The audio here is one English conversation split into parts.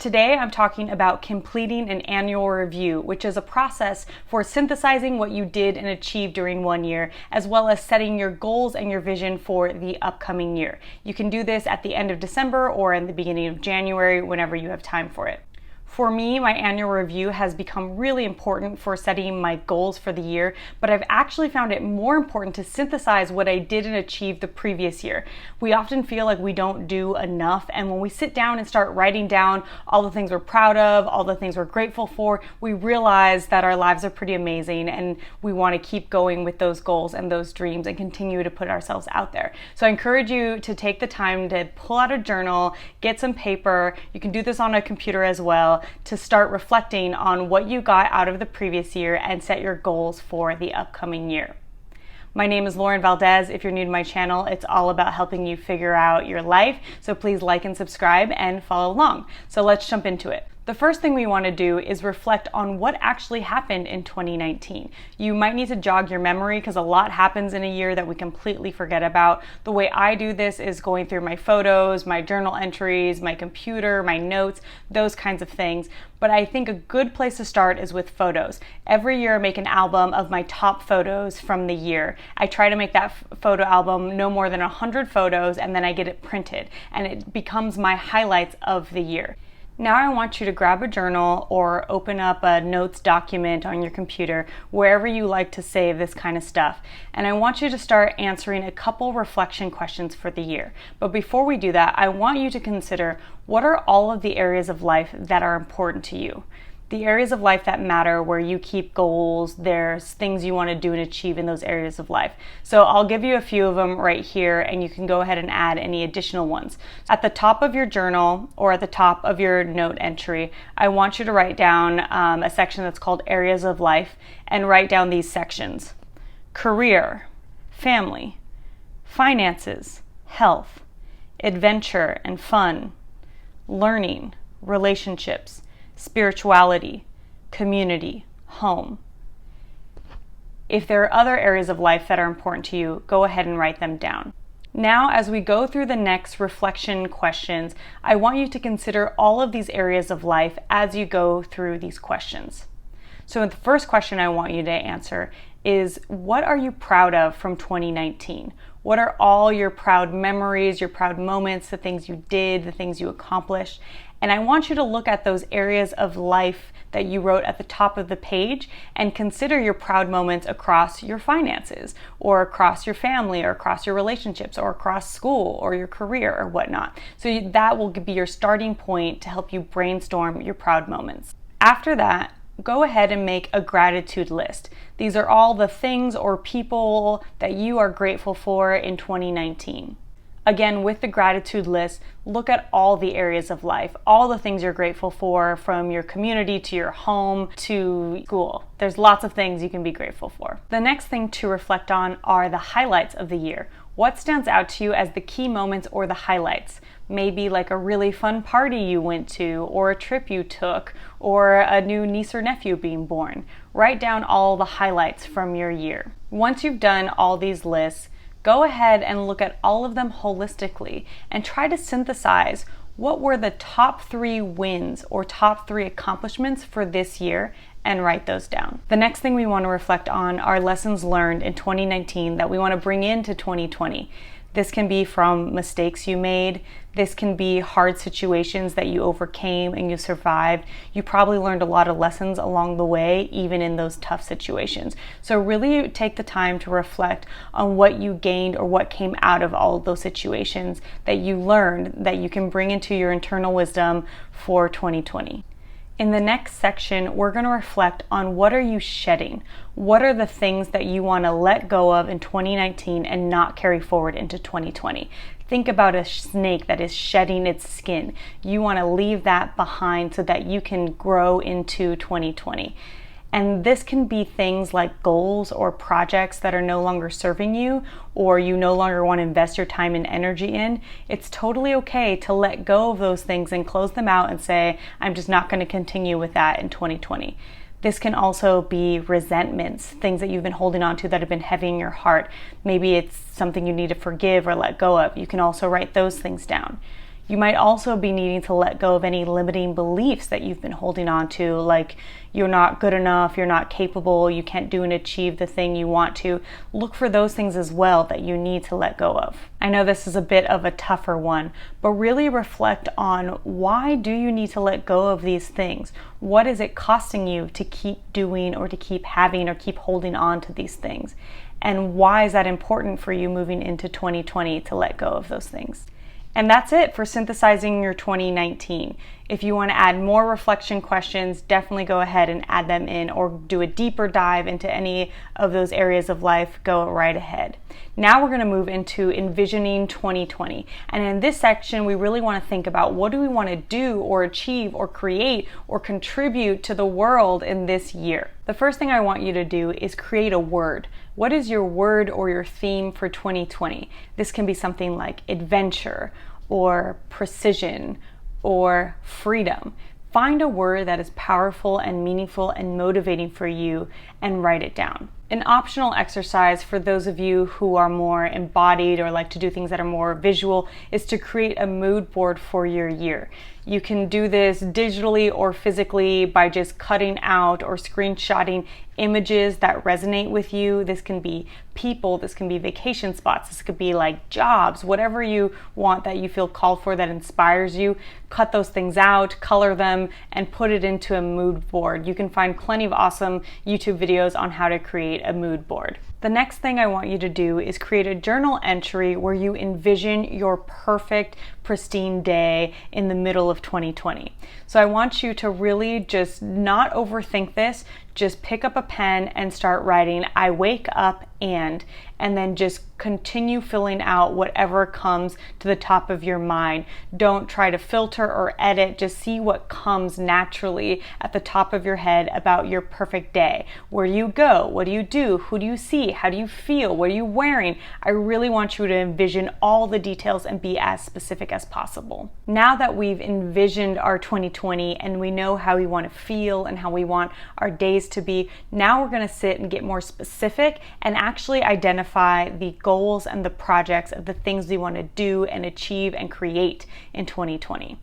Today, I'm talking about completing an annual review, which is a process for synthesizing what you did and achieved during one year, as well as setting your goals and your vision for the upcoming year. You can do this at the end of December or in the beginning of January, whenever you have time for it. For me, my annual review has become really important for setting my goals for the year, but I've actually found it more important to synthesize what I did and achieved the previous year. We often feel like we don't do enough, and when we sit down and start writing down all the things we're proud of, all the things we're grateful for, we realize that our lives are pretty amazing and we want to keep going with those goals and those dreams and continue to put ourselves out there. So I encourage you to take the time to pull out a journal, get some paper. You can do this on a computer as well, to start reflecting on what you got out of the previous year and set your goals for the upcoming year. My name is Valdez. If you're new to my channel, it's all about helping you figure out your life. So please like and subscribe and follow along. So let's jump into it. The first thing we want to do is reflect on what actually happened in 2019. You might need to jog your memory because a lot happens in a year that we completely forget about. The way I do this is going through my photos, my journal entries, my computer, my notes, those kinds of things. But I think a good place to start is with photos. Every year I make an album of my top photos from the year. I try to make that photo album no more than 100 photos, and then I get it printed and it becomes my highlights of the year. Now I want you to grab a journal or open up a notes document on your computer, wherever you like to save this kind of stuff. And I want you to start answering a couple reflection questions for the year. But before we do that, I want you to consider, what are all of the areas of life that are important to you? The areas of life that matter, where you keep goals, there's things you want to do and achieve in those areas of life. So I'll give you a few of them right here, and you can go ahead and add any additional ones. At the top of your journal or at the top of your note entry, I want you to write down a section that's called areas of life, and write down these sections: career, family, finances, health, adventure and fun, learning, relationships, spirituality, community, home. If there are other areas of life that are important to you, go ahead and write them down. Now, as we go through the next reflection questions, I want you to consider all of these areas of life as you go through these questions. So the first question I want you to answer is, what are you proud of from 2019? What are all your proud memories, your proud moments, the things you did, the things you accomplished? And I want you to look at those areas of life that you wrote at the top of the page and consider your proud moments across your finances, or across your family, or across your relationships, or across school, or your career, or whatnot. So that will be your starting point to help you brainstorm your proud moments. After that, go ahead and make a gratitude list. These are all the things or people that you are grateful for in 2019. Again, with the gratitude list, look at all the areas of life, all the things you're grateful for, from your community to your home to school. There's lots of things you can be grateful for. The next thing to reflect on are the highlights of the year. What stands out to you as the key moments or the highlights? Maybe like a really fun party you went to, or a trip you took, or a new niece or nephew being born. Write down all the highlights from your year. Once you've done all these lists, go ahead and look at all of them holistically and try to synthesize what were the top 3 wins or top 3 accomplishments for this year, and write those down. The next thing we want to reflect on are lessons learned in 2019 that we want to bring into 2020. This can be from mistakes you made. This can be hard situations that you overcame and you survived. You probably learned a lot of lessons along the way, even in those tough situations. So really take the time to reflect on what you gained or what came out of all of those situations that you learned, that you can bring into your internal wisdom for 2020. In the next section, we're going to reflect on, what are you shedding? What are the things that you want to let go of in 2019 and not carry forward into 2020? Think about a snake that is shedding its skin. You want to leave that behind so that you can grow into 2020. And this can be things like goals or projects that are no longer serving you, or you no longer want to invest your time and energy in. It's totally okay to let go of those things and close them out and say, I'm just not going to continue with that in 2020. This can also be resentments, things that you've been holding on to that have been heavy in your heart. Maybe it's something you need to forgive or let go of. You can also write those things down. You might also be needing to let go of any limiting beliefs that you've been holding on to, like you're not good enough, you're not capable, you can't do and achieve the thing you want to. Look for those things as well that you need to let go of. I know this is a bit of a tougher one, but really reflect on, why do you need to let go of these things? What is it costing you to keep doing or to keep having or keep holding on to these things? And why is that important for you moving into 2020 to let go of those things? And that's it for synthesizing your 2019. If you want to add more reflection questions, definitely go ahead and add them in, or do a deeper dive into any of those areas of life, go right ahead. Now we're going to move into Envisioning 2020. And in this section, we really want to think about, what do we want to do or achieve or create or contribute to the world in this year? The first thing I want you to do is create a word. What is your word or your theme for 2020? This can be something like adventure or precision or freedom. Find a word that is powerful and meaningful and motivating for you and write it down. An optional exercise for those of you who are more embodied or like to do things that are more visual is to create a mood board for your year. You can do this digitally or physically by just cutting out or screenshotting images that resonate with you. This can be people, this can be vacation spots, this could be like jobs, whatever you want that you feel called for, that inspires you. Cut those things out, color them, and put it into a mood board. You can find plenty of awesome YouTube videos on how to create a mood board. The next thing I want you to do is create a journal entry where you envision your perfect, pristine day in the middle of 2020. So I want you to really just not overthink this. Just pick up a pen and start writing, I wake up and then just continue filling out whatever comes to the top of your mind. Don't try to filter or edit, just see what comes naturally at the top of your head about your perfect day. Where do you go? What do you do? Who do you see? How do you feel? What are you wearing? I really want you to envision all the details and be as specific as possible. Now that we've envisioned our 2020 and we know how we want to feel and how we want our days to be, now we're going to sit and get more specific and actually identify the goals and the projects of the things we want to do and achieve and create in 2020.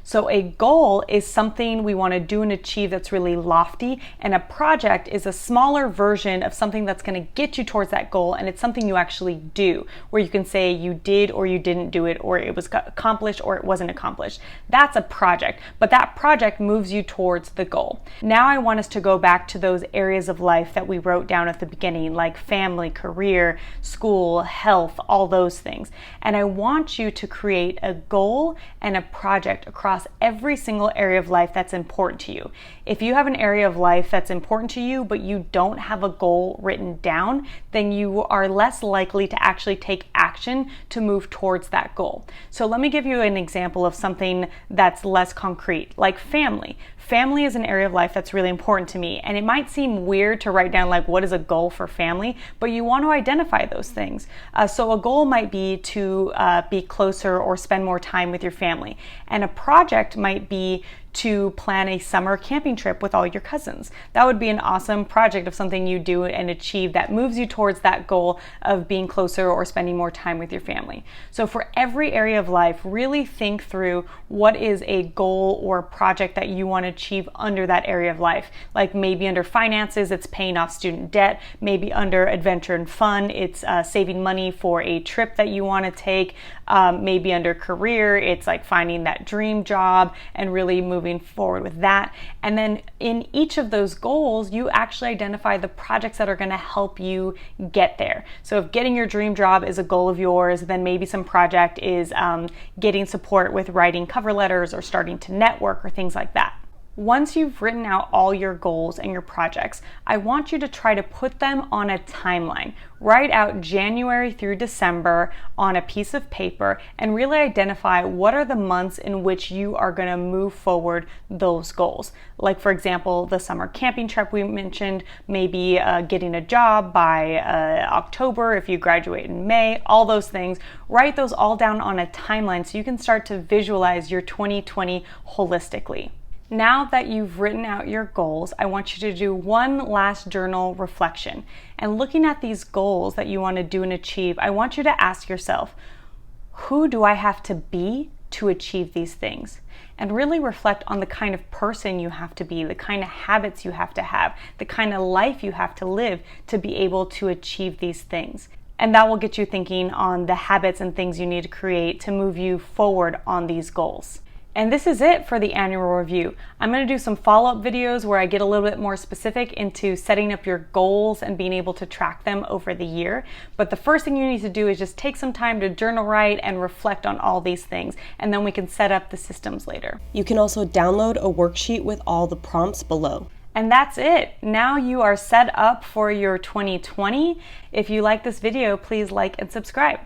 So a goal is something we want to do and achieve that's really lofty, and a project is a smaller version of something that's going to get you towards that goal, and it's something you actually do, where you can say you did or you didn't do it, or it was accomplished or it wasn't accomplished. That's a project, but that project moves you towards the goal. Now I want us to go back to those areas of life that we wrote down at the beginning, like family, career, school, health, all those things. And I want you to create a goal and a project across every single area of life that's important to you. If you have an area of life that's important to you, but you don't have a goal written down, then you are less likely to actually take action to move towards that goal. So let me give you an example of something that's less concrete, like family. Family is an area of life that's really important to me, and it might seem weird to write down like what is a goal for family, but you want to identify those things. So a goal might be to be closer or spend more time with your family, and a project might be to plan a summer camping trip with all your cousins. That would be an awesome project of something you do and achieve that moves you towards that goal of being closer or spending more time with your family. So for every area of life, really think through what is a goal or project that you want to achieve under that area of life. Like maybe under finances, it's paying off student debt. Maybe under adventure and fun, it's saving money for a trip that you want to take. Maybe under career, it's like finding that dream job and really moving forward with that. And then in each of those goals, you actually identify the projects that are going to help you get there. So if getting your dream job is a goal of yours, then maybe some project is getting support with writing cover letters or starting to network or things like that. Once you've written out all your goals and your projects, I want you to try to put them on a timeline. Write out January through December on a piece of paper and really identify what are the months in which you are going to move forward those goals. Like for example, the summer camping trip we mentioned, maybe getting a job by October if you graduate in May, all those things. Write those all down on a timeline so you can start to visualize your 2020 holistically. Now that you've written out your goals, I want you to do one last journal reflection. And looking at these goals that you want to do and achieve, I want you to ask yourself, who do I have to be to achieve these things. And really reflect on the kind of person you have to be, the kind of habits you have to have, the kind of life you have to live to be able to achieve these things. And that will get you thinking on the habits and things you need to create to move you forward on these goals. And this is it for the annual review. I'm going to do some follow-up videos where I get a little bit more specific into setting up your goals and being able to track them over the year. But the first thing you need to do is just take some time to journal write and reflect on all these things, and then we can set up the systems later. You can also download a worksheet with all the prompts below. And that's it. Now you are set up for your 2020. If you like this video, please like and subscribe.